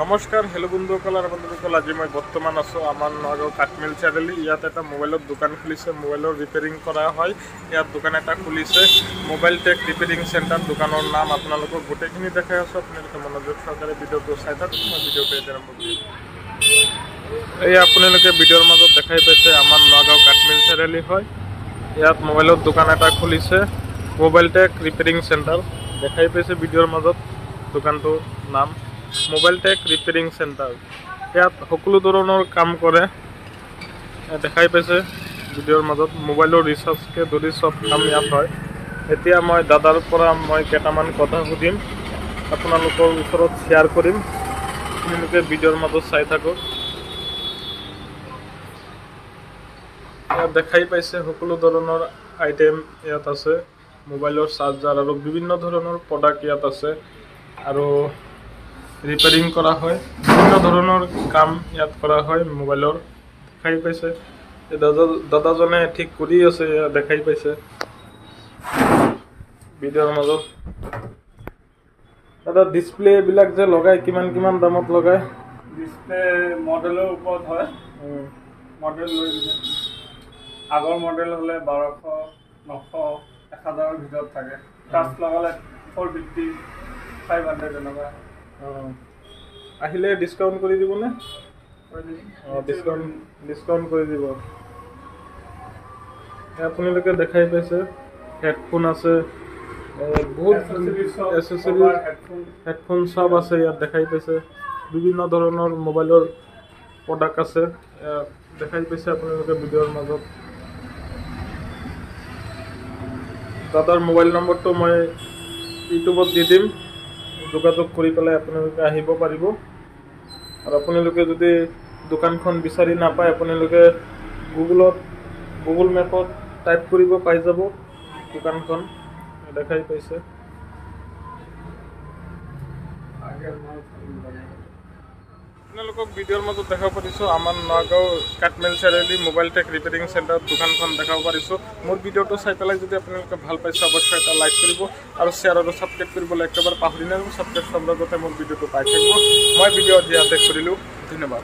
নমস্কাৰ হেল্ল' বন্ধুসকল আৰু বন্ধুসকল, আজি মই বৰ্তমান আছোঁ আমাৰ নগাঁও কাঠমিল চাৰিআলি। ইয়াত এটা মোবাইলৰ দোকান খুলিছে, মোবাইলৰ ৰিপেয়াৰিং কৰা হয়। ইয়াত দোকান এটা খুলিছে মোবাইল টেক ৰিপেয়াৰিং চেণ্টাৰ। দোকানৰ নাম আপোনালোকক গোটেইখিনি দেখাই আছোঁ, আপোনালোকে মনোযোগ সহকাৰে ভিডিঅ'টো চাই থাকক। মই ভিডিঅ'টো এতিয়া আৰম্ভ কৰিম। এই আপোনালোকে ভিডিঅ'ৰ মাজত দেখাই পাইছে আমাৰ নগাঁও কাঠমিল চাৰিআলি হয়। ইয়াত মোবাইলৰ দোকান এটা খুলিছে মোবাইল টেক ৰিপেয়াৰিং চেণ্টাৰ। দেখাই পাইছে ভিডিঅ'ৰ মাজত দোকানটোৰ নাম মোবাইল টেক ৰিপেয়াৰিং চেণ্টাৰ। ইয়াত সকলো ধৰণৰ কাম কৰে, দেখাই পাইছে ভিডিঅ'ৰ মাজত। মোবাইলৰ ৰিচাৰ্জকে ধৰি চব কাম ইয়াত হয়। এতিয়া মই দাদাৰ পৰা কেইটামান কথা সুধিম, আপোনালোকৰ ওচৰত শ্বেয়াৰ কৰিম। আপোনালোকে ভিডিঅ'ৰ মাজত চাই থাকক। ইয়াত দেখাই পাইছে সকলো ধৰণৰ আইটেম ইয়াত আছে। মোবাইলৰ চাৰ্জাৰ আৰু বিভিন্ন ধৰণৰ প্ৰডাক্ট ইয়াত আছে আৰু ৰিপেয়াৰিং কৰা হয়। বিভিন্ন ধৰণৰ কাম ইয়াত কৰা হয় মোবাইলৰ। দেখাই পাইছে দাদাজনে ঠিক কৰি আছে, দেখাই পাইছে ভিডিঅ'ৰ মাজত। দাদা ডিছপ্লেবিলাক যে লগাই কিমান দামত লগায়? ডিছপ্লে মডেলৰ ওপৰত হয়। মডেল লৈ আগৰ মডেল হ'লে 1200, 900, 1000ৰ ভিতৰত থাকে। টাচ লগালে 450, 500 এনেকুৱা। আহিলে ডিছকাউণ্ট কৰি দিবনে? ডিছকাউণ্ট কৰি দিব। আপোনালোকে দেখাই পাইছে হেডফোন আছে, বহুত এচেচৰিজ, হেডফোন চব আছে ইয়াত। দেখাই পাইছে বিভিন্ন ধৰণৰ মোবাইলৰ প্ৰডাক্ট আছে, দেখাই পাইছে আপোনালোকে ভিডিঅ'ৰ মাজত। দাদাৰ মোবাইল নম্বৰটো মই ইউটিউবত দি দিম, যোগাযোগ কৰি পেলাই আপোনালোকে আহিব পাৰিব। আৰু আপোনালোকে যদি দোকানখন বিচাৰি নাপায়, আপোনালোকে গুগল মেপত টাইপ কৰিব পাই যাব দোকানখন। দেখাই পাইছে আপোনালোকক ভিডিঅ'ৰ মাজত দেখাব পাৰিছোঁ আমাৰ নগাঁও কাঠমিল চাৰিআলি মোবাইল টেক ৰিপেয়াৰিং চেণ্টাৰত দোকানখন দেখাব পাৰিছোঁ। মোৰ ভিডিঅ'টো চাই পেলাই যদি আপোনালোকে ভাল পাইছে, অৱশ্যই এটা লাইক কৰিব আৰু শ্বেয়াৰ আৰু ছাবস্ক্ৰাইব কৰিবলৈ একেবাৰে পাহৰি নাযাব। ছাবস্ক্ৰাইব কৰাৰ লগতে মোৰ ভিডিঅ'টো পাই থাকিব। মই ভিডিঅ' ইয়াতে কৰিলোঁ, ধন্যবাদ।